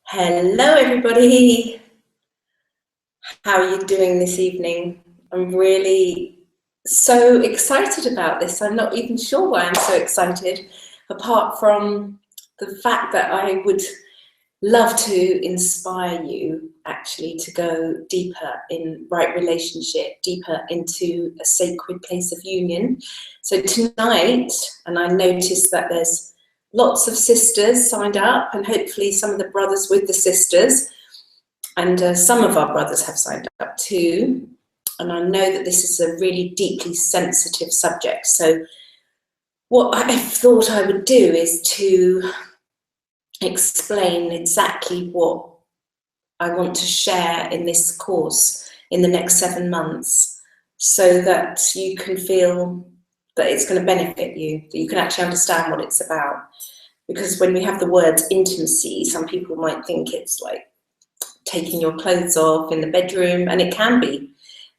Hello everybody, how are you doing this evening? I'm really so excited about this. I'm not even sure why I'm so excited, apart from the fact that I would love to inspire you actually to go deeper in right relationship, deeper into a sacred place of union. So tonight, and I noticed that there's lots of sisters signed up, and hopefully some of the brothers with the sisters, and some of our brothers have signed up too. And I know that this is a really deeply sensitive subject. So what I thought I would do is to explain exactly what I want to share in this course in the next 7 months, so that you can feel that it's going to benefit you, that you can actually understand what it's about. Because when we have the word intimacy, some people might think it's like taking your clothes off in the bedroom, and it can be,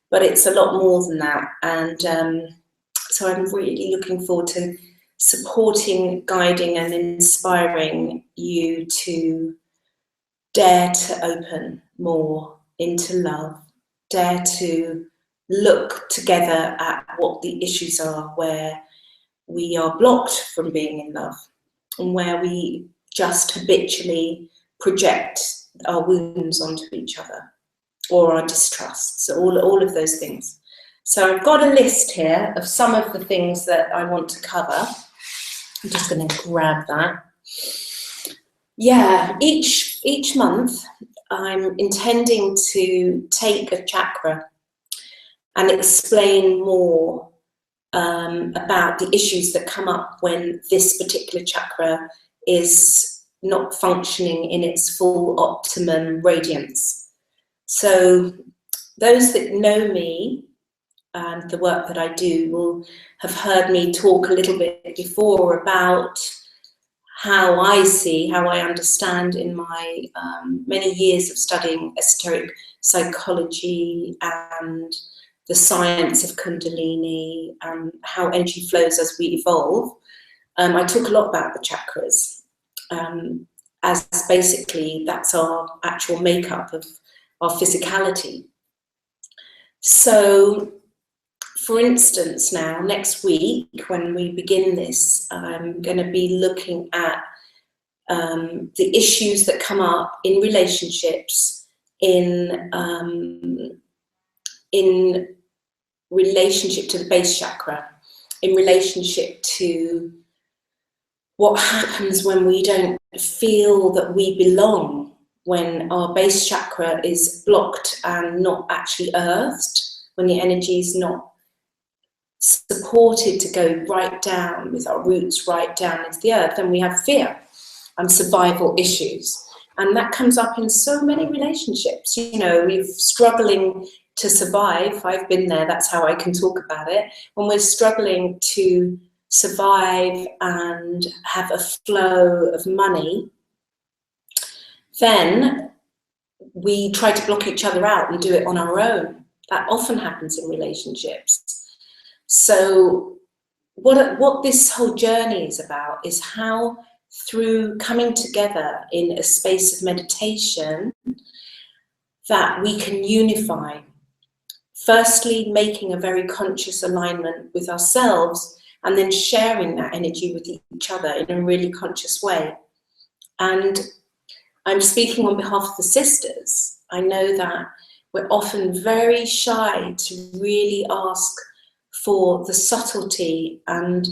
but it's a lot more than that. And so I'm really looking forward to supporting, guiding and inspiring you to dare to open more into love, dare to look together at what the issues are where we are blocked from being in love, and where we just habitually project our wounds onto each other, or our distrusts, all of those things. So I've got a list here of some of the things that I want to cover. I'm just going to grab that. Yeah, each month I'm intending to take a chakra and explain more about the issues that come up when this particular chakra is not functioning in its full optimum radiance. So those that know me and the work that I do will have heard me talk a little bit before about how I see, how I understand in my many years of studying esoteric psychology and the science of Kundalini and how energy flows as we evolve. I talk a lot about the chakras, as basically that's our actual makeup of our physicality. So, for instance, now, next week, when we begin this, I'm going to be looking at the issues that come up in relationships, in relationship to the base chakra, in relationship to what happens when we don't feel that we belong, when our base chakra is blocked and not actually earthed, when the energy is not supported to go right down with our roots right down into the earth, then we have fear and survival issues. And that comes up in so many relationships. You know, we're struggling to survive. I've been there, that's how I can talk about it. When we're struggling to survive and have a flow of money, then we try to block each other out and do it on our own. That often happens in relationships. So what this whole journey is about is how, through coming together in a space of meditation, that we can unify. Firstly, making a very conscious alignment with ourselves, and then sharing that energy with each other in a really conscious way. And I'm speaking on behalf of the sisters. I know that we're often very shy to really ask for the subtlety and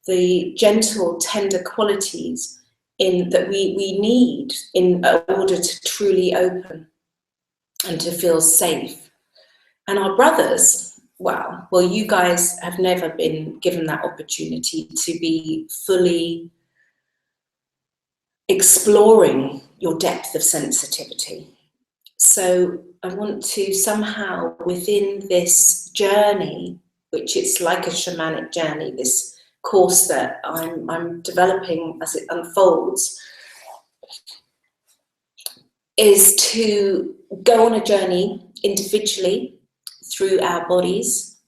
the gentle, tender qualities that we need in order to truly open and to feel safe. And our brothers, well, you guys have never been given that opportunity to be fully exploring your depth of sensitivity. So I want to somehow, within this journey, which it's like a shamanic journey, this course that I'm developing as it unfolds, is to go on a journey individually through our bodies,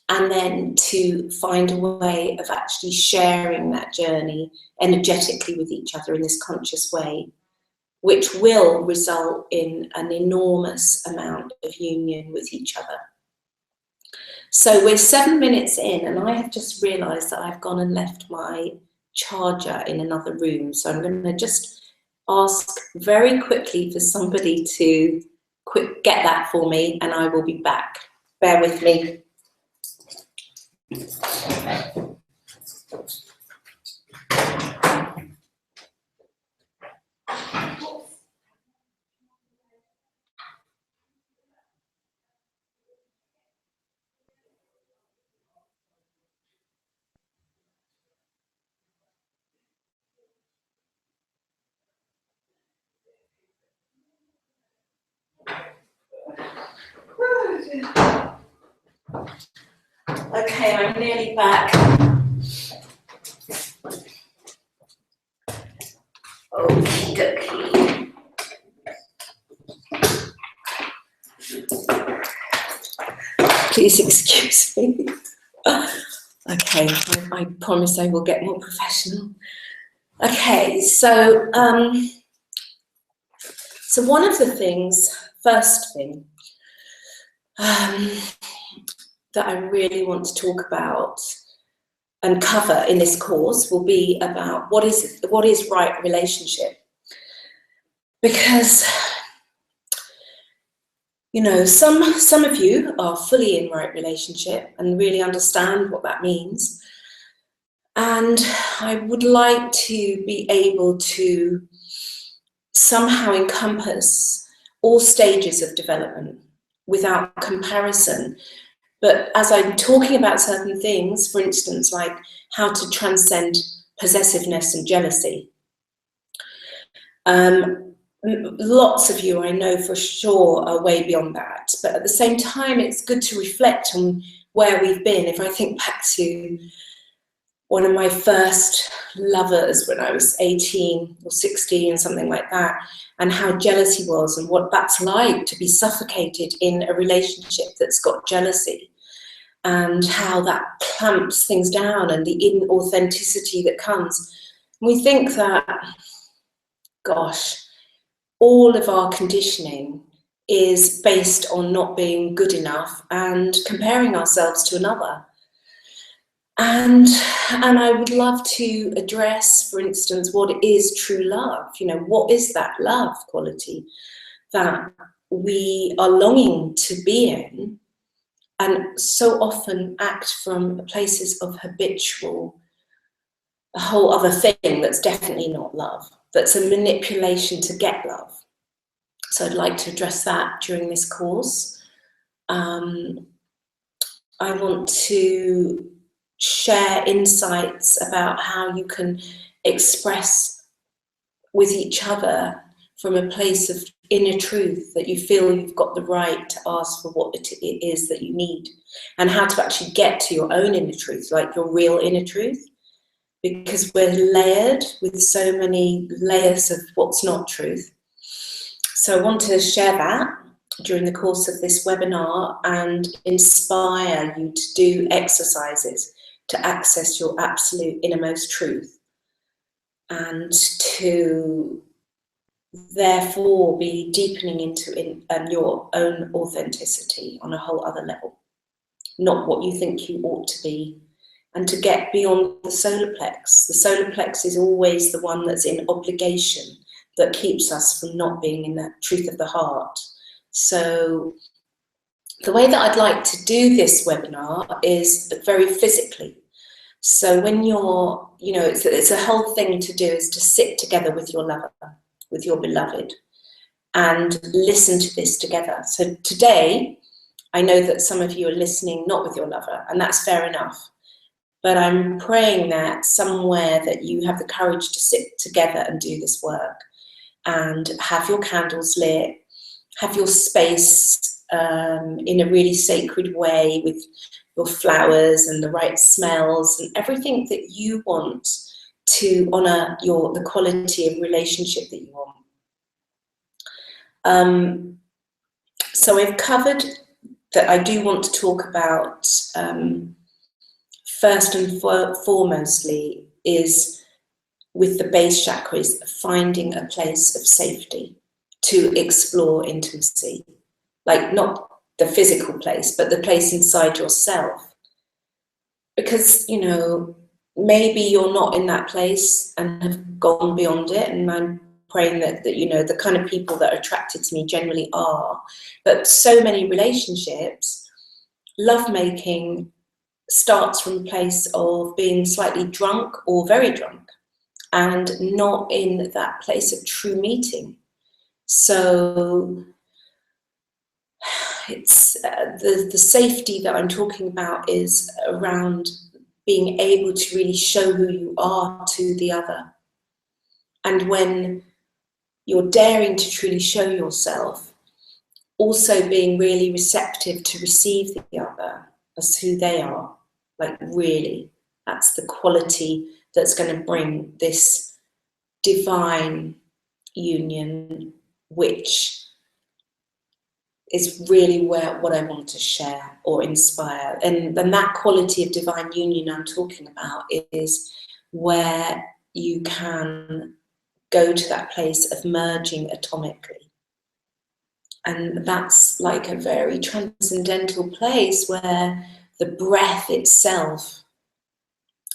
and then to find a way of actually sharing that journey energetically with each other in this conscious way, which will result in an enormous amount of union with each other. So we're 7 minutes in, and I have just realised that I've gone and left my charger in another room. So I'm going to just ask very quickly for somebody to get that for me, and I will be back. Bear with me. Okay, I'm nearly back. Okie dokie. Please excuse me. Okay, I promise I will get more professional. Okay, so one of the things, first thing, that I really want to talk about and cover in this course will be about what is right relationship. Because, you know, some of you are fully in right relationship and really understand what that means. And I would like to be able to somehow encompass all stages of development without comparison. But as I'm talking about certain things, for instance, like how to transcend possessiveness and jealousy, lots of you I know for sure are way beyond that. But at the same time, it's good to reflect on where we've been. If I think back to one of my first lovers when I was 18 or 16, something like that, and how jealousy was and what that's like to be suffocated in a relationship that's got jealousy, and how that clamps things down and the inauthenticity that comes. We think that, gosh, all of our conditioning is based on not being good enough and comparing ourselves to another. And I would love to address, for instance, what is true love? You know, what is that love quality that we are longing to be in, and so often act from places of habitual, a whole other thing that's definitely not love, that's a manipulation to get love. So I'd like to address that during this course. I want to share insights about how you can express with each other from a place of inner truth, that you feel you've got the right to ask for what it is that you need, and how to actually get to your own inner truth, like your real inner truth, because we're layered with so many layers of what's not truth. So I want to share that during the course of this webinar and inspire you to do exercises to access your absolute innermost truth, and to therefore be deepening into your own authenticity on a whole other level, not what you think you ought to be, and to get beyond the solar plex. The solar plex is always the one that's in obligation, that keeps us from not being in that truth of the heart. So the way that I'd like to do this webinar is very physically. So when you're, you know, it's a whole thing to do, is to sit together with your lover, with your beloved, and listen to this together. So today, I know that some of you are listening not with your lover, and that's fair enough. But I'm praying that somewhere that you have the courage to sit together and do this work, and have your candles lit, have your space in a really sacred way with your flowers and the right smells and everything that you want to honor the quality of relationship that you want. So I've covered that. I do want to talk about first and foremostly is with the base chakras, finding a place of safety to explore intimacy. Like not the physical place, but the place inside yourself. Because, you know, maybe you're not in that place and have gone beyond it, and I'm praying that you know, the kind of people that are attracted to me generally are. But so many relationships, lovemaking starts from a place of being slightly drunk or very drunk, and not in that place of true meeting. So it's the safety that I'm talking about is around being able to really show who you are to the other. And when you're daring to truly show yourself, also being really receptive to receive the other as who they are. Like really, that's the quality that's going to bring this divine union, which is really what I want to share or inspire. And that quality of divine union I'm talking about is where you can go to that place of merging atomically. And that's like a very transcendental place where the breath itself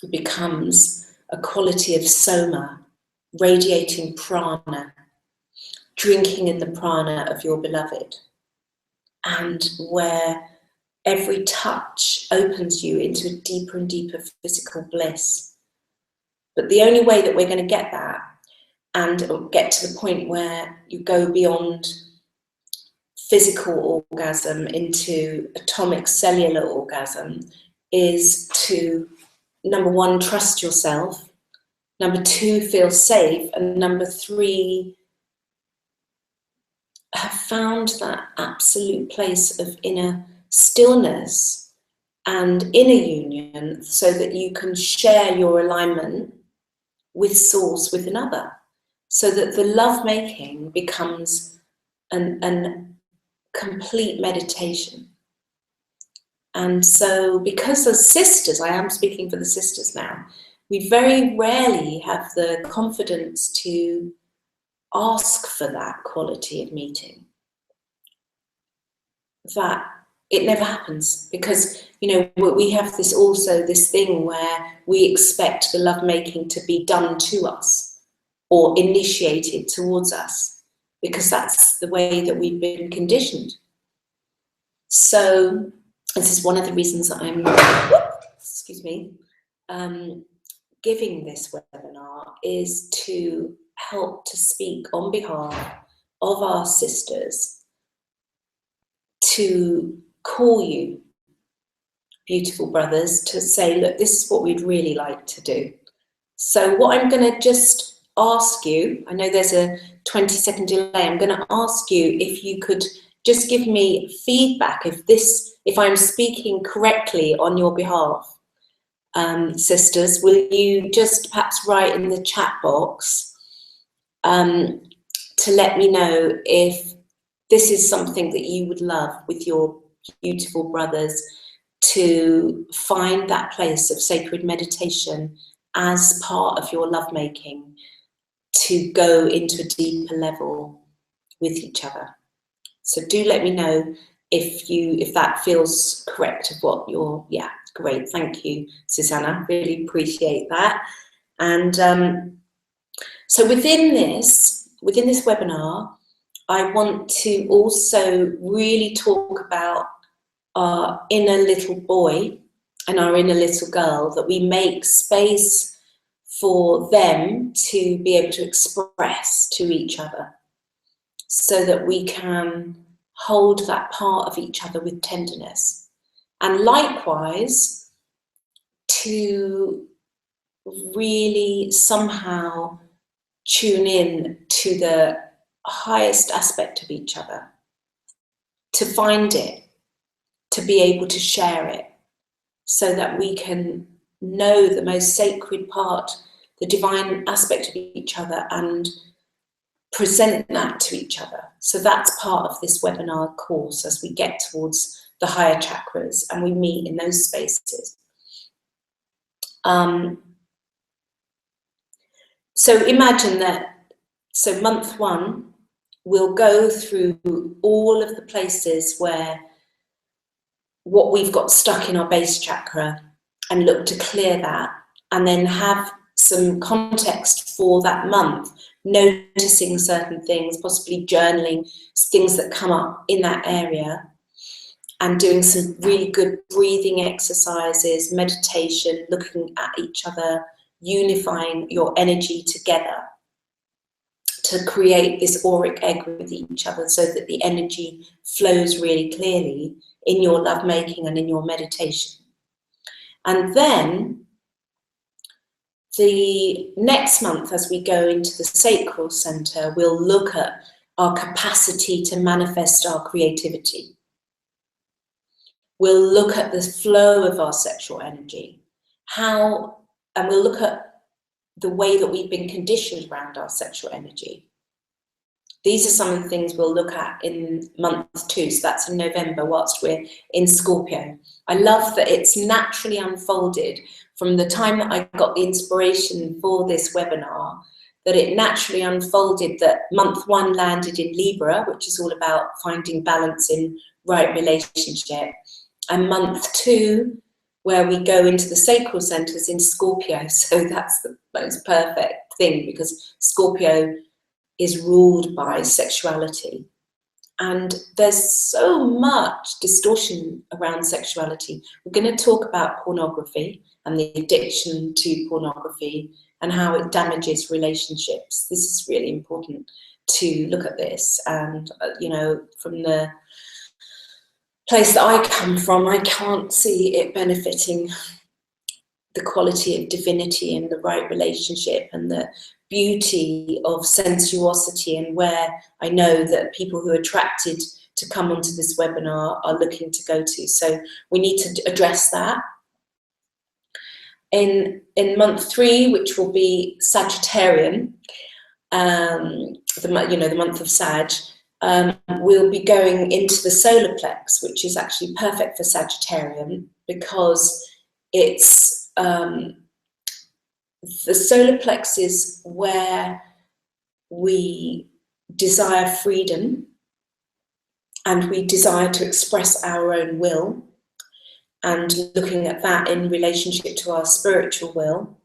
becomes a quality of soma, radiating prana, drinking in the prana of your beloved, and where every touch opens you into a deeper and deeper physical bliss. But the only way that we're going to get that and get to the point where you go beyond physical orgasm into atomic cellular orgasm is to, number one, trust yourself, number two, feel safe, and number three, have found that absolute place of inner stillness and inner union so that you can share your alignment with source with another, so that the lovemaking becomes an complete meditation. And so because as sisters, I am speaking for the sisters now, we very rarely have the confidence to ask for that quality of meeting. That it never happens because, you know, we have this thing where we expect the lovemaking to be done to us or initiated towards us, because that's the way that we've been conditioned. So this is one of the reasons that I'm, giving this webinar, is to help to speak on behalf of our sisters, to call you, beautiful brothers, to say, look, this is what we'd really like to do. So what I'm going to just ask you, I know there's a 20-second delay, I'm going to ask you if you could just give me feedback if I'm speaking correctly on your behalf. Sisters, will you just perhaps write in the chat box to let me know if this is something that you would love with your beautiful brothers, to find that place of sacred meditation as part of your lovemaking, to go into a deeper level with each other. So do let me know if that feels correct of what you're, yeah, great, thank you, Susanna, really appreciate that. And so within this webinar, I want to also really talk about our inner little boy and our inner little girl, that we make space for them to be able to express to each other, so that we can hold that part of each other with tenderness. And likewise, to really somehow tune in to the highest aspect of each other, to find it, to be able to share it, so that we can know the most sacred part, the divine aspect of each other, and present that to each other. So that's part of this webinar course as we get towards the higher chakras and we meet in those spaces. So imagine that, so month 1, we'll go through all of the places where what we've got stuck in our base chakra and look to clear that, and then have some context for that month, noticing certain things, possibly journaling things that come up in that area, and doing some really good breathing exercises, meditation, looking at each other, unifying your energy together to create this auric egg with each other so that the energy flows really clearly in your lovemaking and in your meditation. And then the next month, as we go into the sacral center, we'll look at our capacity to manifest our creativity. We'll look at the flow of our sexual energy, and we'll look at the way that we've been conditioned around our sexual energy. These are some of the things we'll look at in month 2, so that's in November, whilst we're in Scorpio. I love that it's naturally unfolded from the time that I got the inspiration for this webinar, that it naturally unfolded that month 1 landed in Libra, which is all about finding balance in right relationship, and month 2, where we go into the sacral centers, in Scorpio. So that's the most perfect thing, because Scorpio is ruled by sexuality. And there's so much distortion around sexuality. We're going to talk about pornography and the addiction to pornography and how it damages relationships. This is really important to look at this. And, you know, from the place that I come from, I can't see it benefiting the quality of divinity in the right relationship and the beauty of sensuosity, and where I know that people who are attracted to come onto this webinar are looking to go to. So we need to address that. In month 3, which will be Sagittarian, the month of Sag, we'll be going into the solar plex, which is actually perfect for Sagittarian, because it's the solar plex is where we desire freedom and we desire to express our own will, and looking at that in relationship to our spiritual will.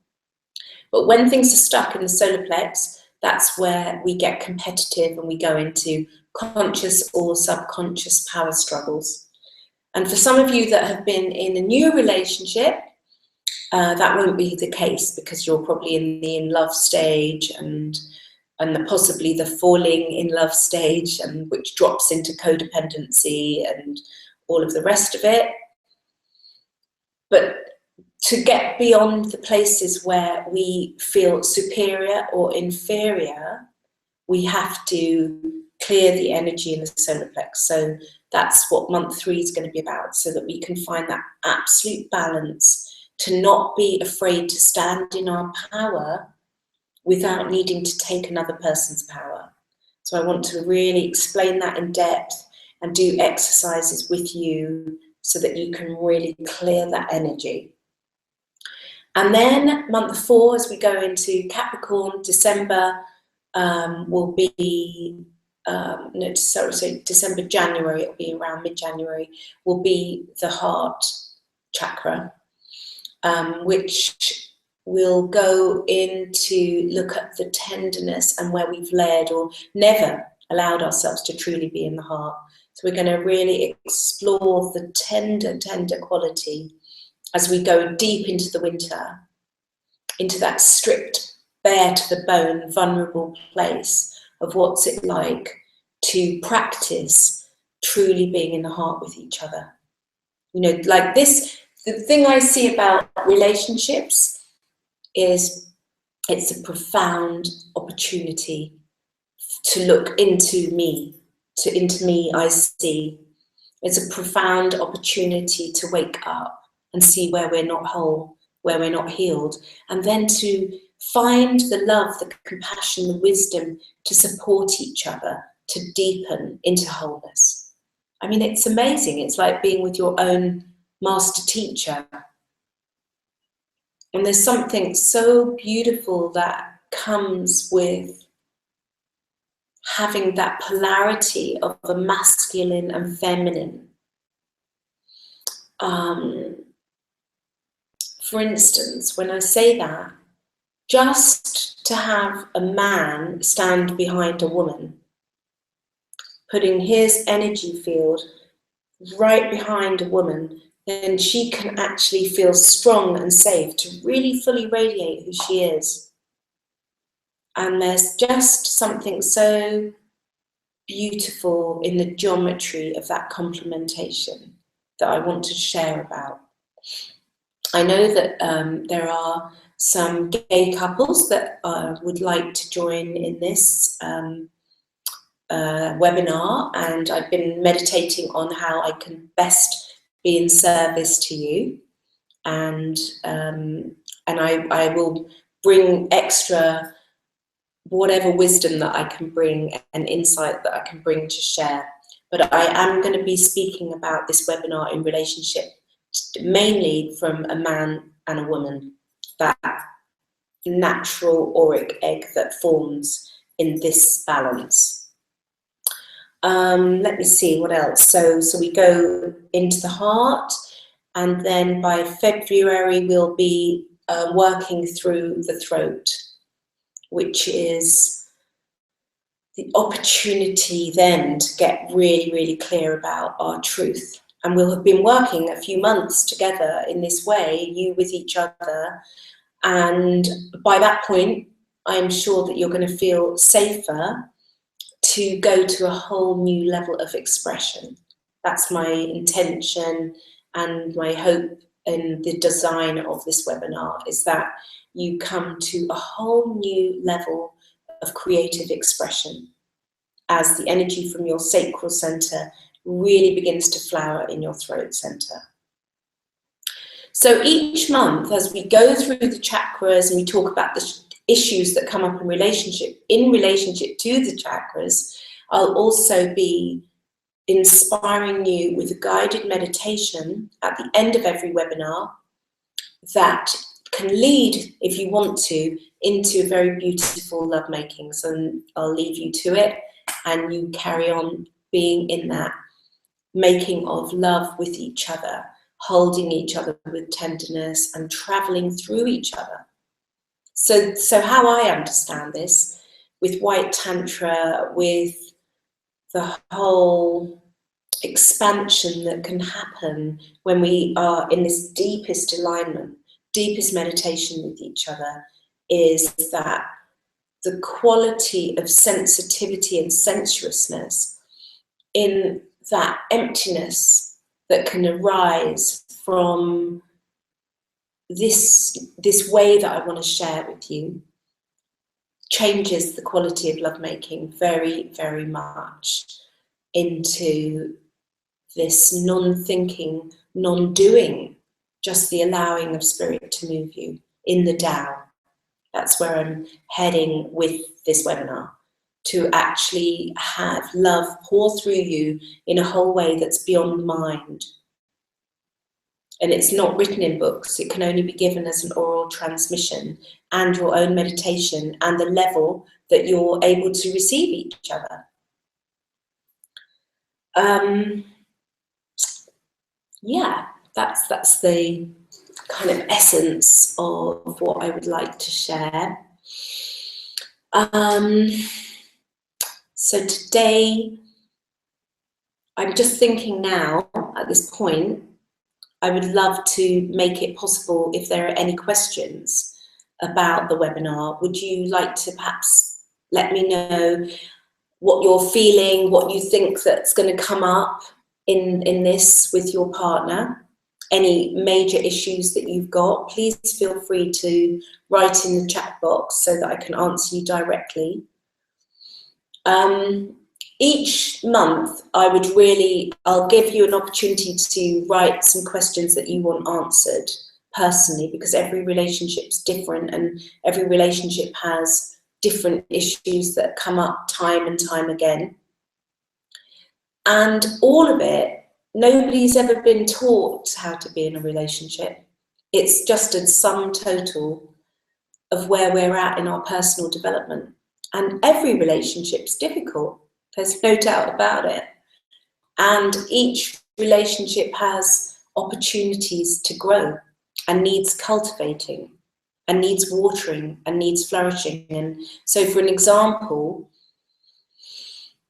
But when things are stuck in the solar plex, that's where we get competitive and we go into conscious or subconscious power struggles. And for some of you that have been in a new relationship, that won't be the case, because you're probably in the in love stage and possibly the falling in love stage, and which drops into codependency and all of the rest of it. But to get beyond the places where we feel superior or inferior, we have to clear the energy in the solar plex. So that's what month 3 is going to be about, so that we can find that absolute balance, to not be afraid to stand in our power without needing to take another person's power. So I want to really explain that in depth and do exercises with you so that you can really clear that energy. And then month 4, as we go into Capricorn, December will be, December, January, it'll be around mid-January, will be the heart chakra, which will go into look at the tenderness and where we've led or never allowed ourselves to truly be in the heart. So we're going to really explore the tender quality as we go deep into the winter, into that stripped, bare to the bone, vulnerable place of what's it like to practice truly being in the heart with each other. You know, like this, the thing I see about relationships is it's a profound opportunity to look into me, I see. It's a profound opportunity to wake up and see where we're not whole, where we're not healed, and then to find the love, the compassion, the wisdom to support each other, to deepen into wholeness. I mean, it's amazing. It's like being with your own master teacher. And there's something so beautiful that comes with having that polarity of a masculine and feminine. For instance, when I say that, just to have a man stand behind a woman, putting his energy field right behind a woman, then she can actually feel strong and safe to really fully radiate who she is. And there's just something so beautiful in the geometry of that complementation that I want to share about. I know that there are some gay couples that would like to join in this webinar, and I've been meditating on how I can best be in service to you, and I will bring extra whatever wisdom that I can bring and insight that I can bring to share. But I am going to be speaking about this webinar in relationship mainly from a man and a woman, that natural auric egg that forms in this balance. Let me see what else. So we go into the heart, and then by February we'll be working through the throat, which is the opportunity then to get really, really clear about our truth. And we'll have been working a few months together in this way, you with each other. And by that point, I'm sure that you're going to feel safer to go to a whole new level of expression. That's my intention and my hope in the design of this webinar, is that you come to a whole new level of creative expression as the energy from your sacral center really begins to flower in your throat center. So each month, as we go through the chakras and we talk about the issues that come up in relationship to the chakras, I'll also be inspiring you with a guided meditation at the end of every webinar that can lead, if you want to, into very beautiful lovemaking. So I'll leave you to it, and you carry on being in that making of love with each other, holding each other with tenderness and traveling through each other. So how I understand this, with white Tantra, with the whole expansion that can happen when we are in this deepest alignment, deepest meditation with each other, is that the quality of sensitivity and sensuousness in that emptiness that can arise from this way that I want to share with you changes the quality of lovemaking very, very much into this non-thinking, non-doing, just the allowing of spirit to move you in the Tao. That's where I'm heading with this webinar, to actually have love pour through you in a whole way that's beyond mind. And it's not written in books, it can only be given as an oral transmission and your own meditation and the level that you're able to receive each other. Yeah, that's the kind of essence of what I would like to share. So today, I'm just thinking now, at this point, I would love to make it possible, if there are any questions about the webinar, would you like to perhaps let me know what you're feeling, what you think that's going to come up in this with your partner? Any major issues that you've got, please feel free to write in the chat box so that I can answer you directly. Each month I'll give you an opportunity to write some questions that you want answered personally, because every relationship's different and every relationship has different issues that come up time and time again. And all of it, nobody's ever been taught how to be in a relationship. It's just a sum total of where we're at in our personal development. And every relationship's difficult. There's no doubt about it. And each relationship has opportunities to grow and needs cultivating and needs watering and needs flourishing. And so, for an example,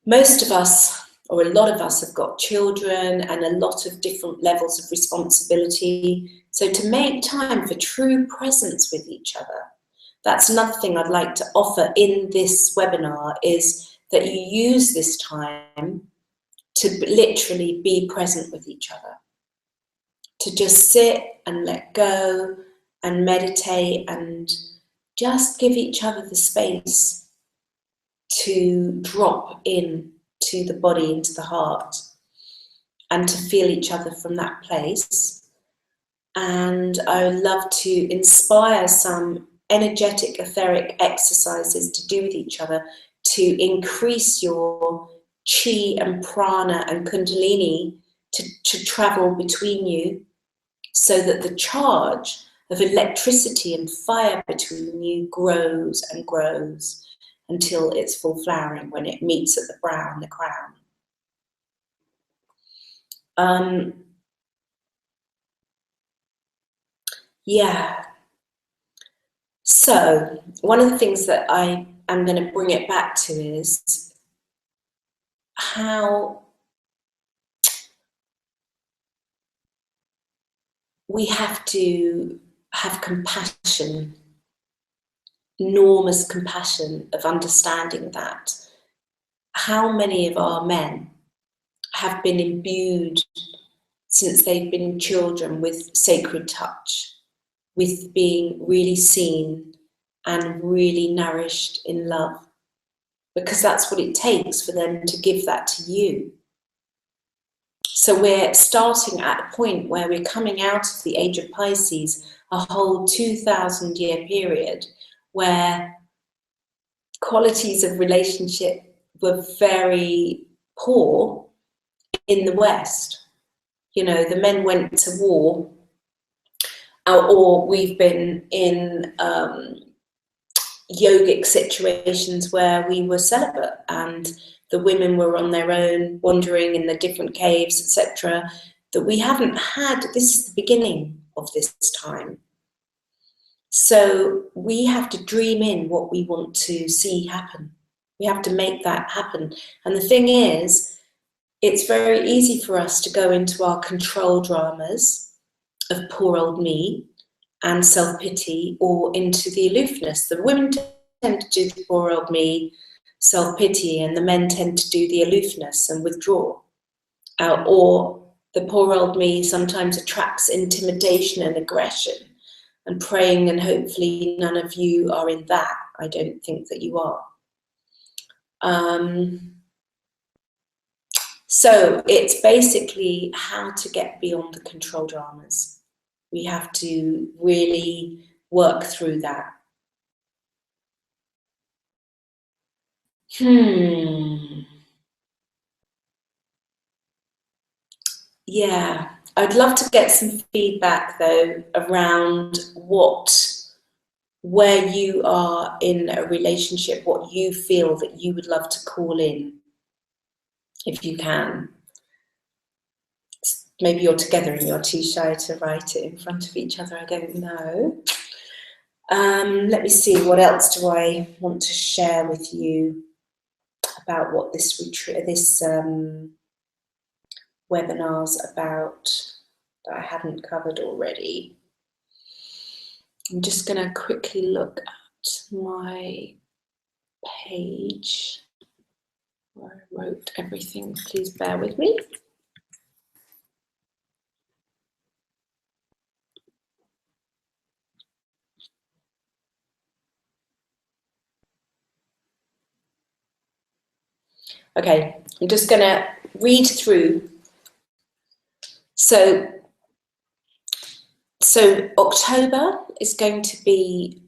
most of us, or a lot of us, have got children and a lot of different levels of responsibility. So to make time for true presence with each other, that's another thing I'd like to offer in this webinar, is that you use this time to literally be present with each other, to just sit and let go and meditate and just give each other the space to drop in to the body, into the heart, and to feel each other from that place. And I would love to inspire some energetic, etheric exercises to do with each other to increase your chi and prana and kundalini to travel between you, so that the charge of electricity and fire between you grows and grows until it's full flowering, when it meets at the brow and the crown. Yeah. So one of the things that I am going to bring it back to is how we have to have compassion, enormous compassion of understanding that how many of our men have been imbued since they've been children with sacred touch, with being really seen and really nourished in love, because that's what it takes for them to give that to you. So we're starting at a point where we're coming out of the age of Pisces, a whole 2,000-year period where qualities of relationship were very poor in the West. You know, the men went to war, or we've been in yogic situations where we were celibate and the women were on their own, wandering in the different caves, etc. That we haven't had. This is the beginning of this time. So we have to dream in what we want to see happen. We have to make that happen. And the thing is, it's very easy for us to go into our control dramas of poor old me and self-pity, or into the aloofness. The women tend to do the poor old me, self-pity, and the men tend to do the aloofness and withdraw. Or the poor old me sometimes attracts intimidation and aggression, and praying, and hopefully none of you are in that. I don't think that you are. So it's basically how to get beyond the control dramas. We have to really work through that. Yeah, I'd love to get some feedback though around where you are in a relationship, what you feel that you would love to call in, if you can. Maybe you're together and you're too shy to write it in front of each other, I don't know. Let me see, what else do I want to share with you about what this webinar's about that I hadn't covered already. I'm just going to quickly look at my page where I wrote everything. Please bear with me. Okay, I'm just going to read through. So October is going to be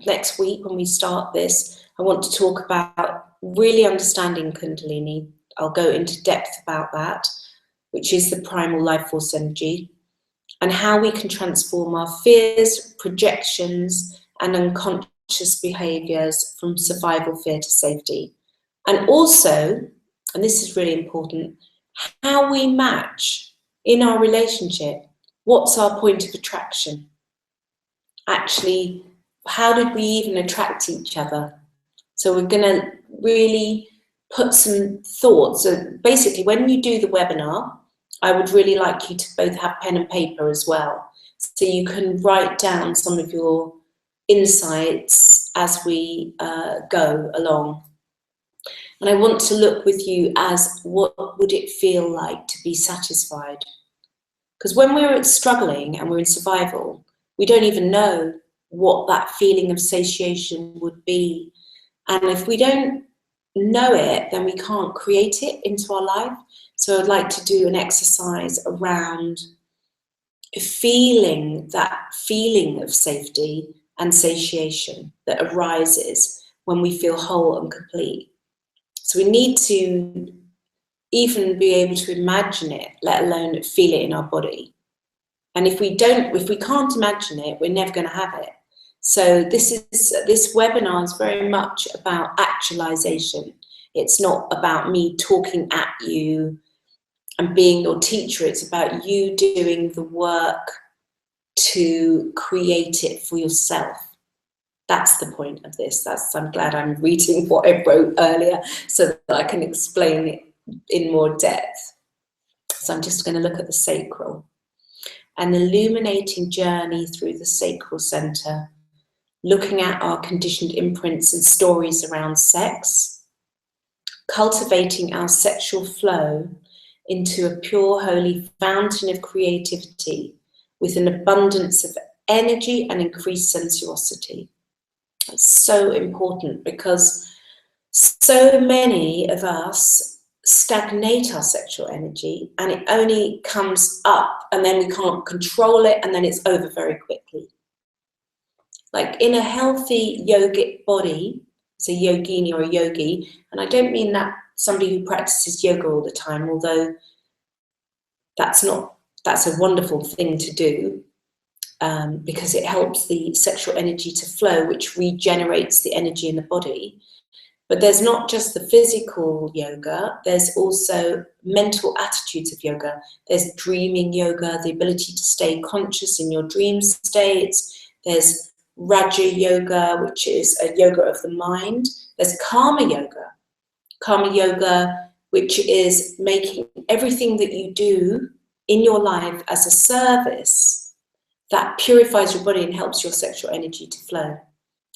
next week when we start this. I want to talk about really understanding Kundalini. I'll go into depth about that, which is the primal life force energy, and how we can transform our fears, projections, and unconscious unconscious behaviors from survival fear to safety. And also, and this is really important, how we match in our relationship. What's our point of attraction? Actually, how did we even attract each other? So we're going to really put some thoughts. So basically, when you do the webinar, I would really like you to both have pen and paper as well, so you can write down some of your insights as we go along. And I want to look with you as what would it feel like to be satisfied? Because when we're struggling and we're in survival, we don't even know what that feeling of satiation would be. And if we don't know it, then we can't create it into our life. So I'd like to do an exercise around feeling that feeling of safety and satiation that arises when we feel whole and complete. So we need to even be able to imagine it, let alone feel it in our body. And if we can't imagine it, we're never going to have it. So this webinar is very much about actualization. It's not about me talking at you and being your teacher. It's about you doing the work to create it for yourself. That's the point of this. I'm glad I'm reading what I wrote earlier so that I can explain it in more depth. So I'm just going to look at the sacral. An illuminating journey through the sacral center, looking at our conditioned imprints and stories around sex, cultivating our sexual flow into a pure, holy fountain of creativity with an abundance of energy and increased sensuosity. It's so important because so many of us stagnate our sexual energy and it only comes up and then we can't control it and then it's over very quickly. Like in a healthy yogic body, it's a yogini or a yogi, and I don't mean that somebody who practices yoga all the time, although that's a wonderful thing to do because it helps the sexual energy to flow, which regenerates the energy in the body. But there's not just the physical yoga, there's also mental attitudes of yoga. There's dreaming yoga, the ability to stay conscious in your dream states. There's Raja yoga, which is a yoga of the mind. There's karma yoga, which is making everything that you do in your life as a service that purifies your body and helps your sexual energy to flow.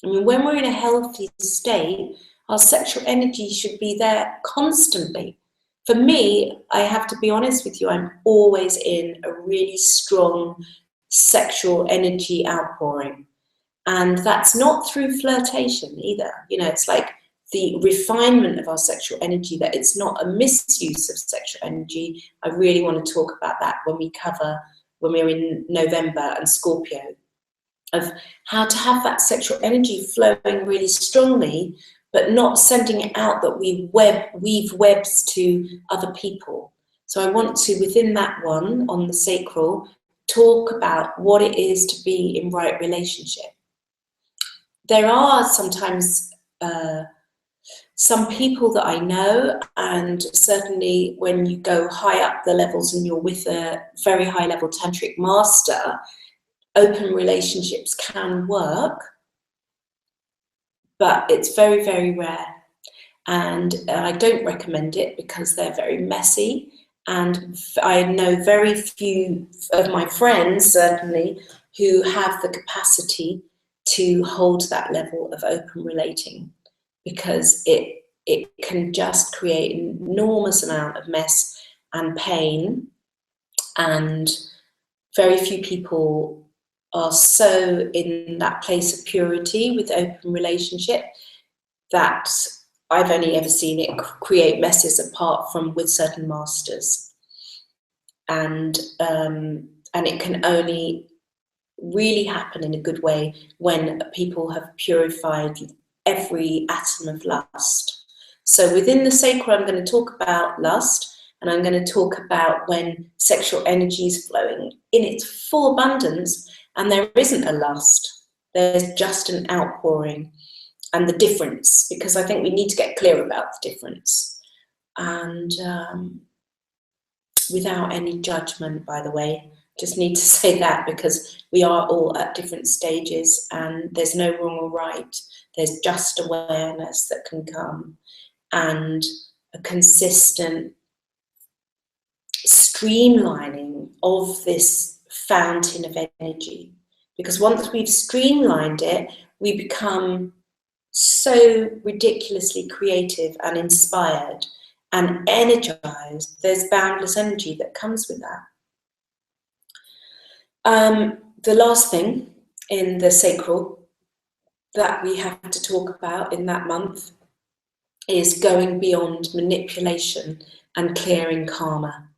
I mean, when we're in a healthy state, our sexual energy should be there constantly. For me, I have to be honest with you, I'm always in a really strong sexual energy outpouring. And that's not through flirtation either. You know, it's like the refinement of our sexual energy, that it's not a misuse of sexual energy. I really want to talk about that when we're in November and Scorpio, of how to have that sexual energy flowing really strongly, but not sending it out that we weave webs to other people. So I want to, within that one on the sacral, talk about what it is to be in right relationship. There are sometimes some people that I know, and certainly when you go high up the levels and you're with a very high level tantric master, open relationships can work, but it's very, very rare. And I don't recommend it because they're very messy. And I know very few of my friends, certainly, who have the capacity to hold that level of open relating, because it can just create an enormous amount of mess and pain. And very few people are so in that place of purity with open relationship that I've only ever seen it create messes apart from with certain masters. And it can only really happen in a good way when people have purified every atom of lust. So within the sacral, I'm going to talk about lust, and I'm going to talk about when sexual energy is flowing in its full abundance and there isn't a lust, there's just an outpouring. and the difference, because I think we need to get clear about the difference. And without any judgment, by the way, just need to say that, because we are all at different stages and there's no wrong or right. There's just awareness that can come, and a consistent streamlining of this fountain of energy. Because once we've streamlined it, we become so ridiculously creative and inspired and energized. There's boundless energy that comes with that. The last thing in the sacral that we have to talk about in that month is going beyond manipulation and clearing karma.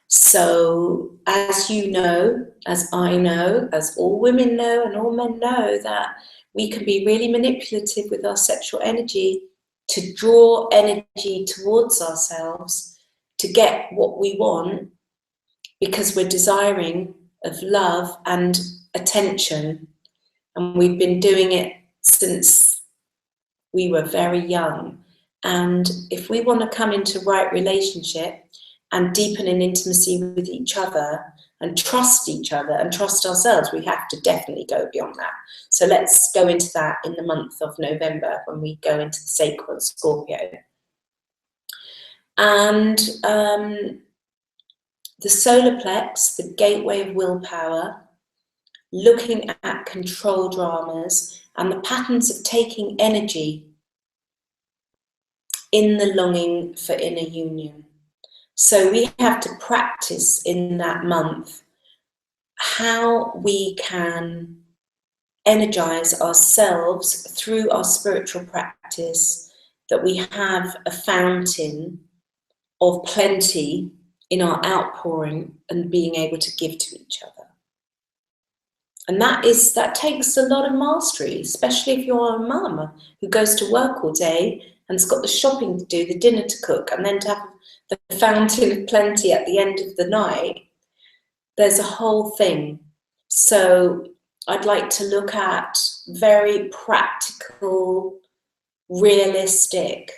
So, as you know, as I know, as all women know and all men know, that we can be really manipulative with our sexual energy to draw energy towards ourselves to get what we want, because we're desiring of love and attention. And we've been doing it since we were very young. And if we want to come into right relationship and deepen in intimacy with each other and trust each other and trust ourselves, we have to definitely go beyond that. So let's go into that in the month of November, when we go into the sacral Scorpio. And the solar plex, the gateway of willpower, looking at control dramas and the patterns of taking energy in the longing for inner union. So we have to practice in that month how we can energize ourselves through our spiritual practice, that we have a fountain of plenty in our outpouring and being able to give to each other. And that takes a lot of mastery, especially if you're a mum who goes to work all day and's got the shopping to do, the dinner to cook, and then to have the fountain of plenty at the end of the night. There's a whole thing. So I'd like to look at very practical, realistic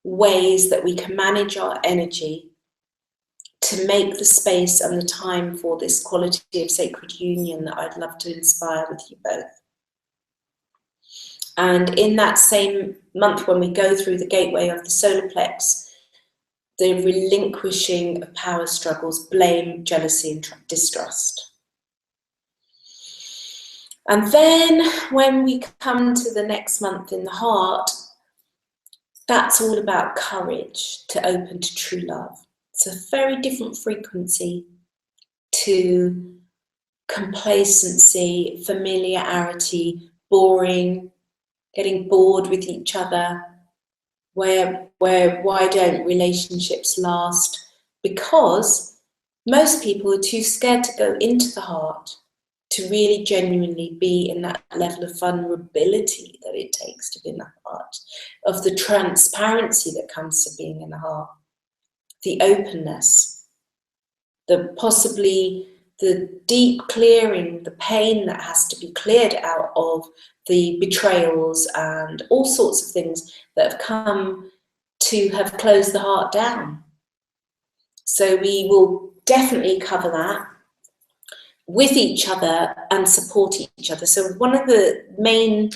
ways that we can manage our energy to make the space and the time for this quality of sacred union that I'd love to inspire with you both. And in that same month, when we go through the gateway of the solar plex, the relinquishing of power struggles, blame, jealousy, and distrust. And then when we come to the next month in the heart, that's all about courage to open to true love. It's a very different frequency to complacency, familiarity, boring, getting bored with each other, why don't relationships last? Because most people are too scared to go into the heart, to really genuinely be in that level of vulnerability that it takes to be in the heart, of the transparency that comes to being in the heart, the openness, possibly the deep clearing, the pain that has to be cleared out of the betrayals and all sorts of things that have come to have closed the heart down. So we will definitely cover that with each other and support each other. So one of the main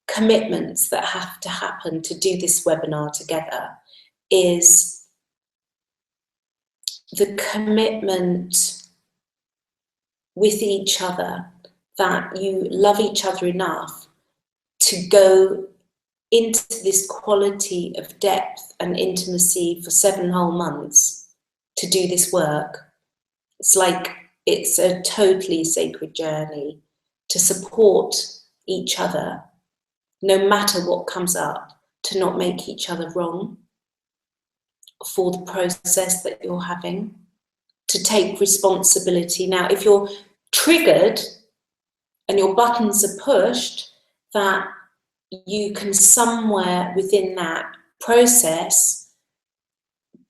commitments that have to happen to do this webinar together is the commitment with each other that you love each other enough to go into this quality of depth and intimacy for 7 whole months to do this work. It's like it's a totally sacred journey to support each other, no matter what comes up, to not make each other wrong for the process that you're having, to take responsibility. Now, if you're triggered and your buttons are pushed, that you can somewhere within that process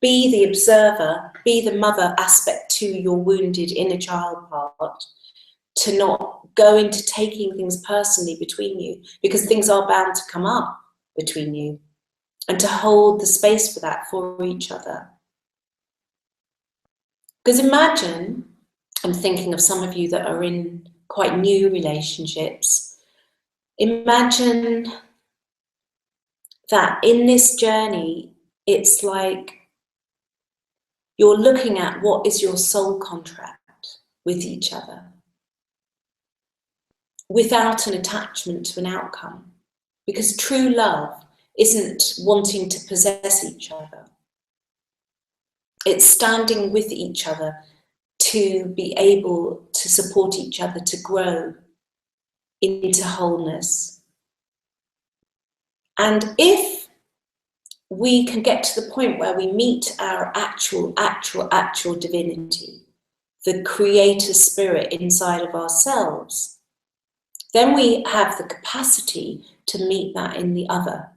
be the observer, be the mother aspect to your wounded inner child part, to not go into taking things personally between you, because things are bound to come up between you, and to hold the space for that for each other. Because imagine, I'm thinking of some of you that are in quite new relationships, imagine that in this journey, it's like you're looking at what is your soul contract with each other, without an attachment to an outcome. Because true love isn't wanting to possess each other. It's standing with each other to be able to support each other to grow into wholeness. And if we can get to the point where we meet our actual divinity, the creator spirit inside of ourselves, then we have the capacity to meet that in the other.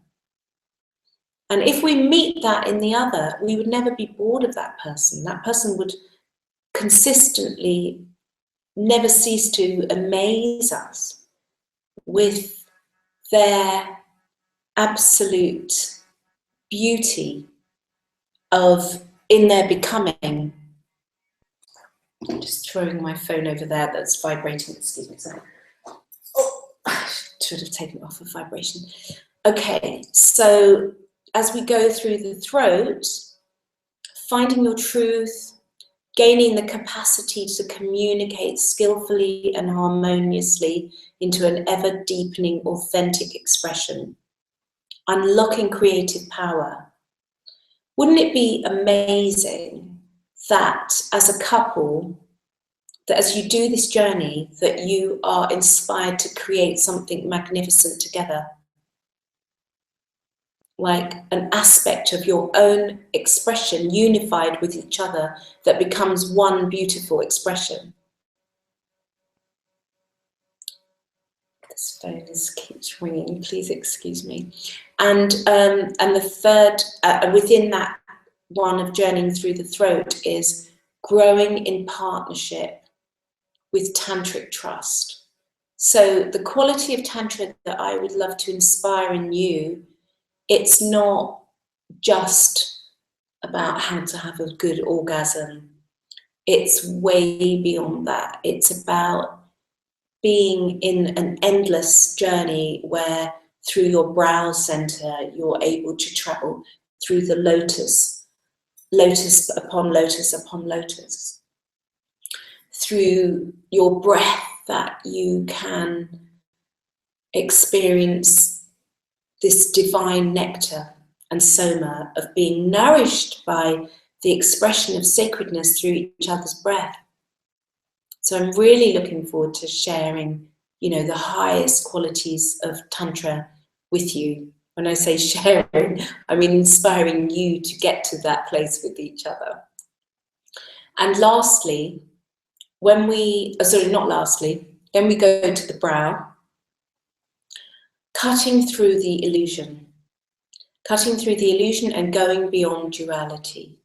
And if we meet that in the other, we would never be bored of that person. That person would consistently never cease to amaze us with their absolute beauty of in their becoming. I'm just throwing my phone over there that's vibrating. Excuse me, sorry. Oh, I should have taken it off of vibration. Okay, so as we go through the throat, finding your truth, gaining the capacity to communicate skillfully and harmoniously into an ever-deepening, authentic expression, unlocking creative power. Wouldn't it be amazing that as a couple, that as you do this journey, that you are inspired to create something magnificent together? Like an aspect of your own expression unified with each other that becomes one beautiful expression. This phone keeps ringing, please excuse me. And the third, within that one of journeying through the throat, is growing in partnership with tantric trust. So the quality of tantra that I would love to inspire in you, it's not just about how to have a good orgasm. It's way beyond that. It's about being in an endless journey where through your brow center, you're able to travel through the lotus, lotus upon lotus upon lotus. Through your breath, that you can experience this divine nectar and soma of being nourished by the expression of sacredness through each other's breath. So I'm really looking forward to sharing, the highest qualities of Tantra with you. When I say sharing, I mean inspiring you to get to that place with each other. And lastly, then we go to the brow, cutting through the illusion and going beyond duality,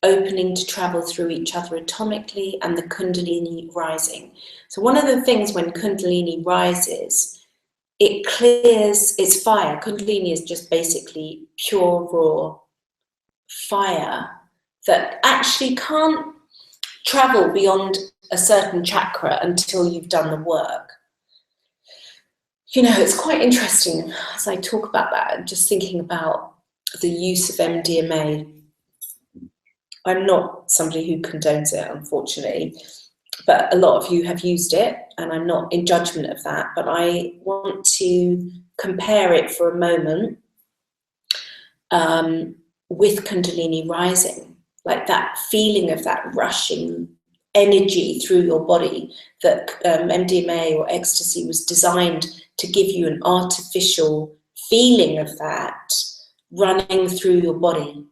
opening to travel through each other atomically, and the Kundalini rising. So one of the things when Kundalini rises, it clears, it's fire. Kundalini is just basically pure, raw fire that actually can't travel beyond a certain chakra until you've done the work. It's quite interesting as I talk about that, just thinking about the use of MDMA. I'm not somebody who condones it, unfortunately, but a lot of you have used it, and I'm not in judgment of that, but I want to compare it for a moment with Kundalini rising, like that feeling of that rushing energy through your body that MDMA or ecstasy was designed to give you an artificial feeling of that running through your body.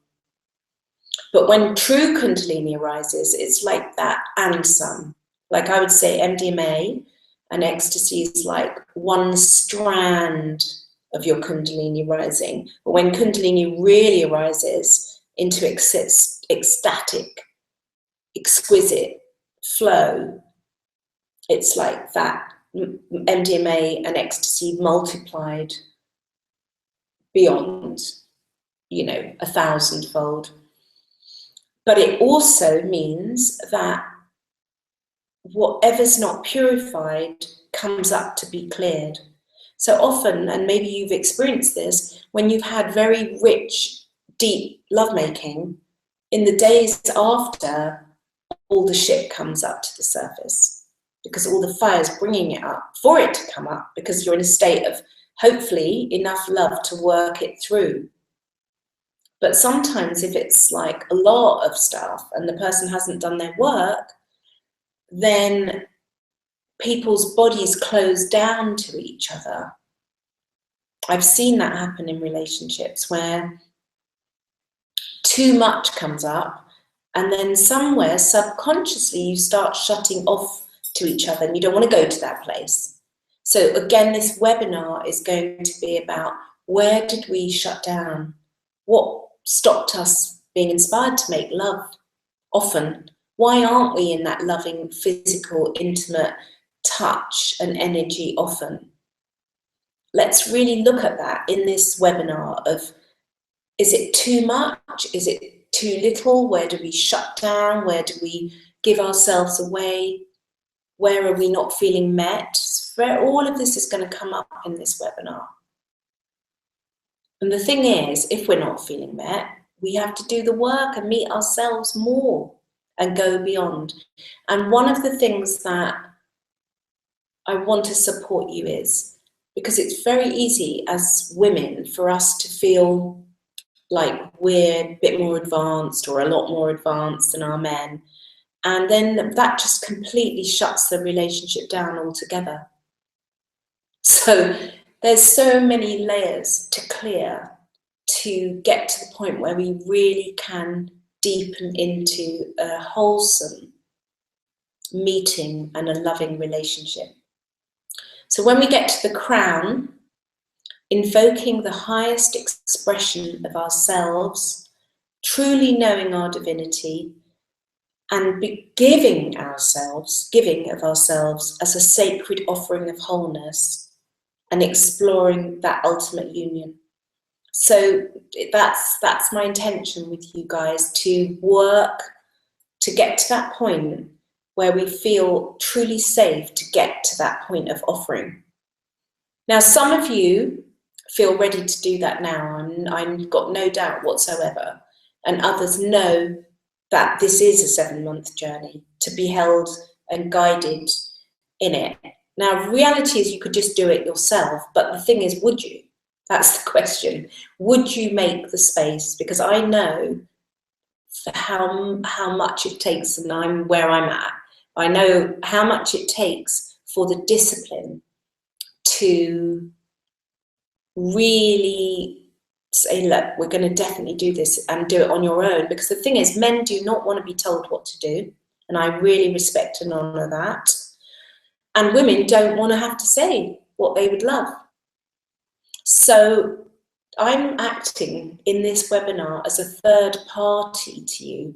But when true Kundalini arises, it's like that and some. Like I would say MDMA and ecstasy is like one strand of your Kundalini rising. But when Kundalini really arises into ecstatic, exquisite flow, It's like that MDMA and ecstasy multiplied beyond, 1,000-fold. But it also means that whatever's not purified comes up to be cleared. So often, and maybe you've experienced this, when you've had very rich, deep lovemaking, in the days after, all the shit comes up to the surface because all the fire's bringing it up for it to come up, because you're in a state of hopefully enough love to work it through. But sometimes if it's like a lot of stuff and the person hasn't done their work, then people's bodies close down to each other. I've seen that happen in relationships where too much comes up, and then somewhere subconsciously you start shutting off to each other and you don't want to go to that place. So again, this webinar is going to be about, where did we shut down? What stopped us being inspired to make love often? Why aren't we in that loving, physical, intimate touch and energy often? Let's really look at that in this webinar of, is it too much? Is it too little? Where do we shut down? Where do we give ourselves away? Where are we not feeling met? Where all of this is going to come up in this webinar. And the thing is, if we're not feeling met, we have to do the work and meet ourselves more and go beyond. And one of the things that I want to support you is, because it's very easy as women for us to feel like we're a bit more advanced or a lot more advanced than our men. And then that just completely shuts the relationship down altogether. So there's so many layers to clear to get to the point where we really can deepen into a wholesome meeting and a loving relationship. So when we get to the crown, invoking the highest expression of ourselves, truly knowing our divinity, and giving of ourselves as a sacred offering of wholeness, and exploring that ultimate union. So that's my intention with you guys, to work to get to that point where we feel truly safe to get to that point of offering. Now, some of you feel ready to do that now, and I've got no doubt whatsoever, and others know that this is a 7-month journey to be held and guided in it. Now, reality is you could just do it yourself, but the thing is, would you? That's the question. Would you make the space? Because I know how much it takes, and I'm where I'm at. I know how much it takes for the discipline to really say, look, we're going to definitely do this, and do it on your own. Because the thing is, men do not want to be told what to do, and I really respect and honour that. And women don't want to have to say what they would love. So I'm acting in this webinar as a third party to you,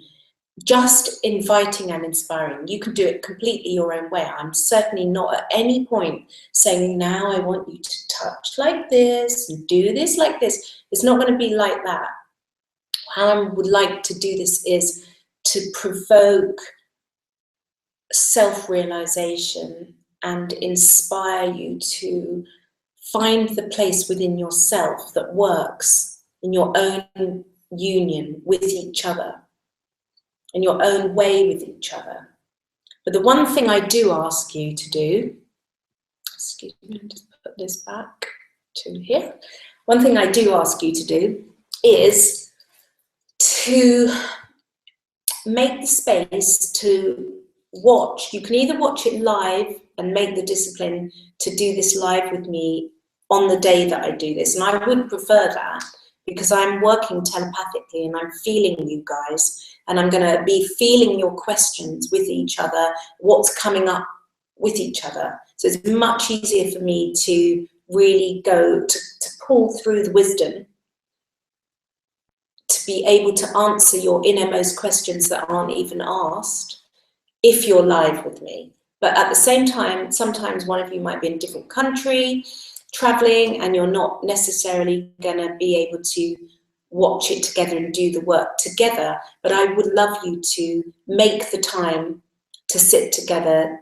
just inviting and inspiring. You can do it completely your own way. I'm certainly not at any point saying, now I want you to touch like this and do this like this. It's not going to be like that. How I would like to do this is to provoke self-realization and inspire you to find the place within yourself that works in your own union with each other, in your own way with each other. But the one thing I do ask you to do, excuse me, just put this back to here. One thing I do ask you to do is to make the space to watch. You can either watch it live and make the discipline to do this live with me on the day that I do this. And I would prefer that, because I'm working telepathically and I'm feeling you guys, and I'm going to be feeling your questions with each other, what's coming up with each other. So it's much easier for me to really go to pull through the wisdom, to be able to answer your innermost questions that aren't even asked if you're live with me. But at the same time, sometimes one of you might be in a different country, traveling, and you're not necessarily going to be able to watch it together and do the work together. But I would love you to make the time to sit together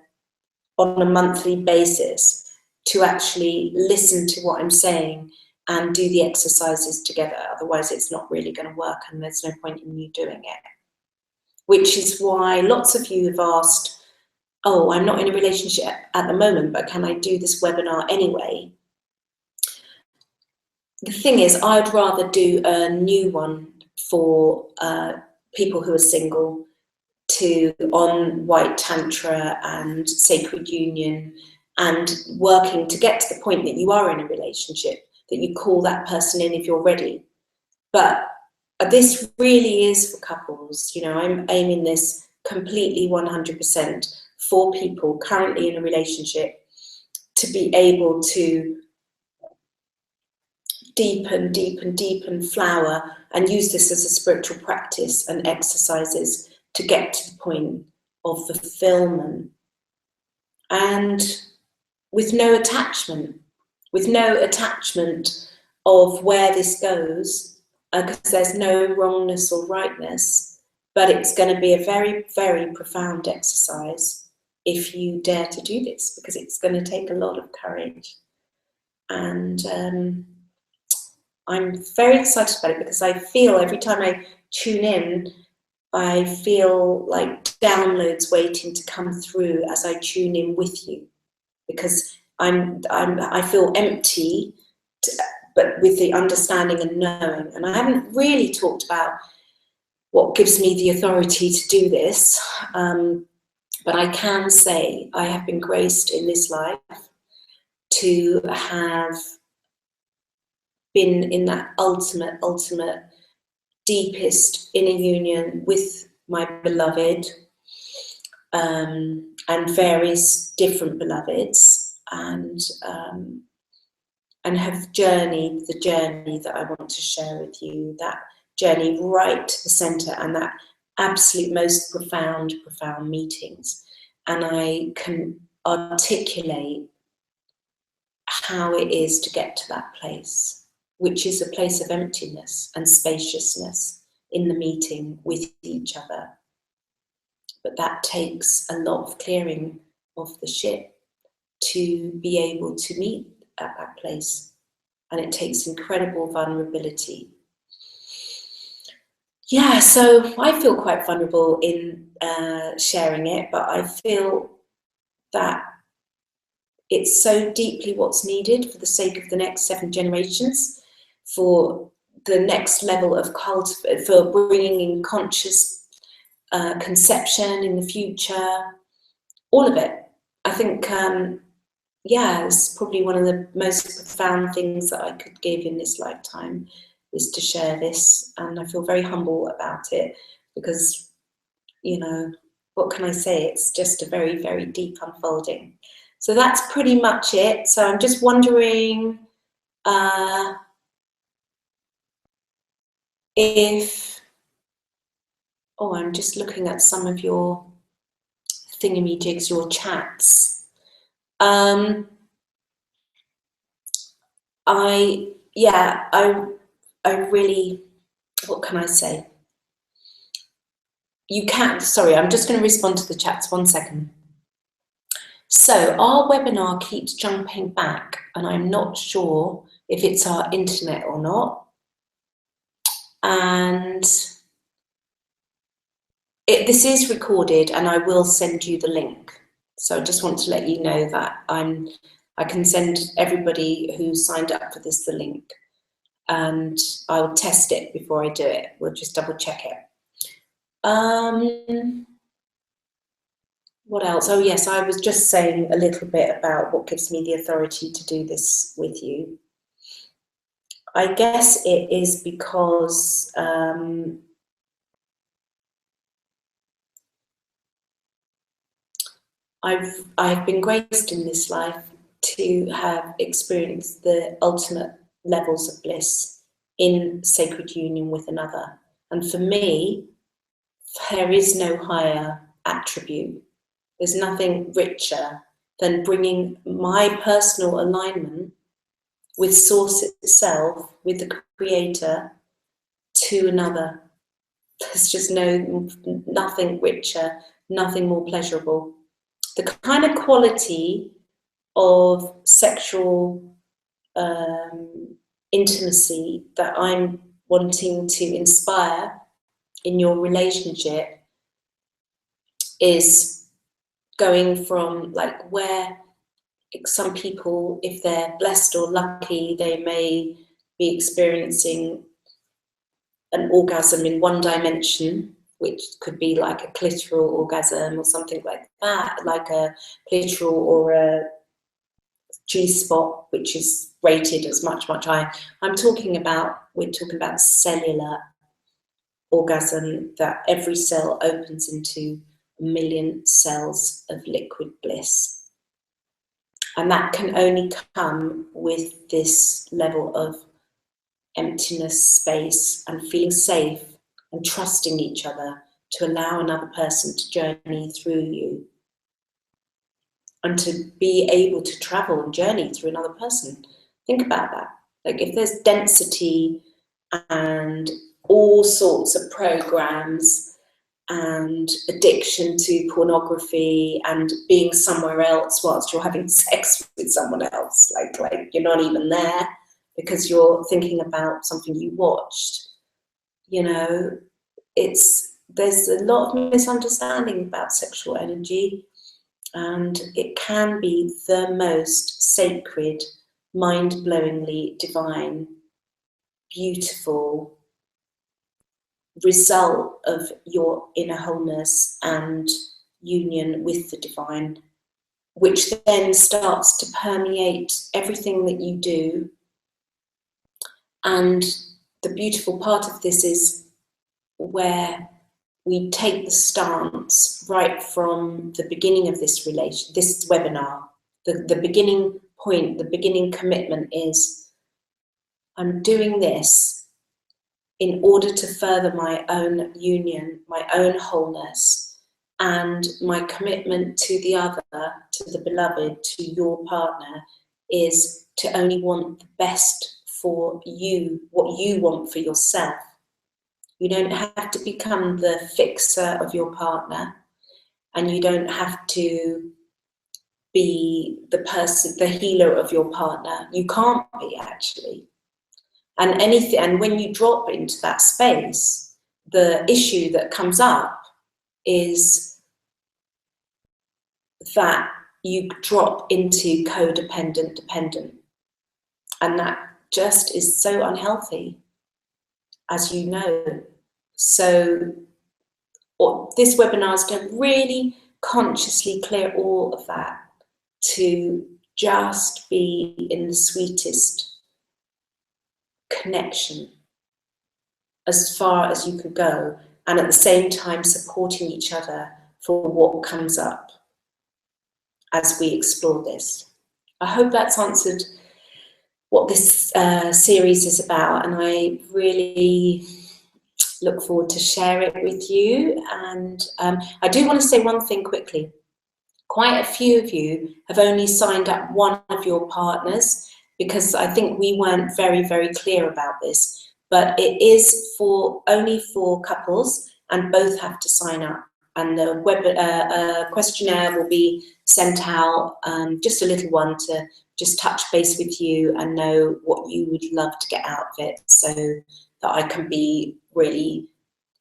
on a monthly basis to actually listen to what I'm saying and do the exercises together. Otherwise, it's not really going to work, and there's no point in you doing it. Which is why lots of you have asked, oh, I'm not in a relationship at the moment, but can I do this webinar anyway? The thing is, I'd rather do a new one for people who are single on white Tantra and sacred union, and working to get to the point that you are in a relationship, that you call that person in if you're ready. But this really is for couples. You know, I'm aiming this completely 100% for people currently in a relationship to be able to deepen, flower, and use this as a spiritual practice and exercises to get to the point of fulfillment. And with no attachment of where this goes, because there's no wrongness or rightness, but it's going to be a very, very profound exercise if you dare to do this, because it's going to take a lot of courage. And I'm very excited about it, because I feel every time I tune in, I feel like downloads waiting to come through as I tune in with you, because I feel empty, but with the understanding and knowing. And I haven't really talked about what gives me the authority to do this, but I can say I have been graced in this life to have been in that ultimate, deepest inner union with my beloved, and various different beloveds, and have journeyed the journey that I want to share with you, that journey right to the center, and that absolute most profound meetings. And I can articulate how it is to get to that place, which is a place of emptiness and spaciousness in the meeting with each other. But that takes a lot of clearing of the shit to be able to meet at that place. And it takes incredible vulnerability. Yeah, so I feel quite vulnerable in sharing it, but I feel that it's so deeply what's needed for the sake of the next 7 generations, for the next level of for bringing in conscious conception in the future, all of it. I think, yeah, it's probably one of the most profound things that I could give in this lifetime, is to share this. And I feel very humble about it, because, you know, what can I say? It's just a very, very deep unfolding. So that's pretty much it. So I'm just wondering if, oh, I'm just looking at some of your thingamajigs, your chats. I really, what can I say? You can, sorry, I'm just going to respond to the chats, 1 second. So our webinar keeps jumping back, and I'm not sure if it's our internet or not. And this is recorded, and I will send you the link. So I just want to let you know that I can send everybody who signed up for this the link, and I'll test it before I do it. We'll just double check it. What else? Oh yes, I was just saying a little bit about what gives me the authority to do this with you. I guess it is because I've been graced in this life to have experienced the ultimate levels of bliss in sacred union with another. And for me, there is no higher attribute. There's nothing richer than bringing my personal alignment with Source itself, with the Creator, to another. There's just nothing richer, nothing more pleasurable. The kind of quality of sexual intimacy that I'm wanting to inspire in your relationship is going from like where some people, if they're blessed or lucky, they may be experiencing an orgasm in one dimension, which could be like a clitoral orgasm or something like that, like a clitoral or a G-spot, which is rated as much higher. We're talking about cellular orgasm, that every cell opens into 1 million cells of liquid bliss. And that can only come with this level of emptiness, space, and feeling safe and trusting each other to allow another person to journey through you and to be able to travel and journey through another person. Think about that. Like if there's density and all sorts of programs and addiction to pornography and being somewhere else whilst you're having sex with someone else, like you're not even there because you're thinking about something you watched, you know, there's a lot of misunderstanding about sexual energy, and it can be the most sacred, mind-blowingly divine, beautiful result of your inner wholeness and union with the divine, which then starts to permeate everything that you do. And the beautiful part of this is where we take the stance right from the beginning of this webinar. The beginning point, the beginning commitment is, I'm doing this in order to further my own union, my own wholeness, and my commitment to the other, to the beloved, to your partner, is to only want the best for you, what you want for yourself. You don't have to become the fixer of your partner, and you don't have to be the person, the healer of your partner. You can't be, actually. And when you drop into that space, the issue that comes up is that you drop into codependent dependent, and that just is so unhealthy, as you know. So this webinar is to really consciously clear all of that, to just be in the sweetest connection as far as you can go, and at the same time supporting each other for what comes up as we explore this. I hope that's answered what this series is about, and I really look forward to share it with you. And I do want to say one thing quickly. Quite a few of you have only signed up one of your partners, because I think we weren't very, very clear about this, but it is only for couples, and both have to sign up. And the questionnaire will be sent out, just a little one, to just touch base with you and know what you would love to get out of it, so that I can be really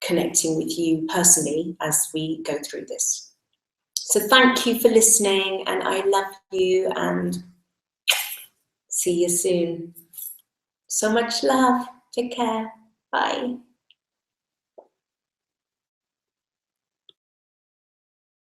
connecting with you personally as we go through this. So thank you for listening, and I love you, and see you soon. So much love. Take care. Bye.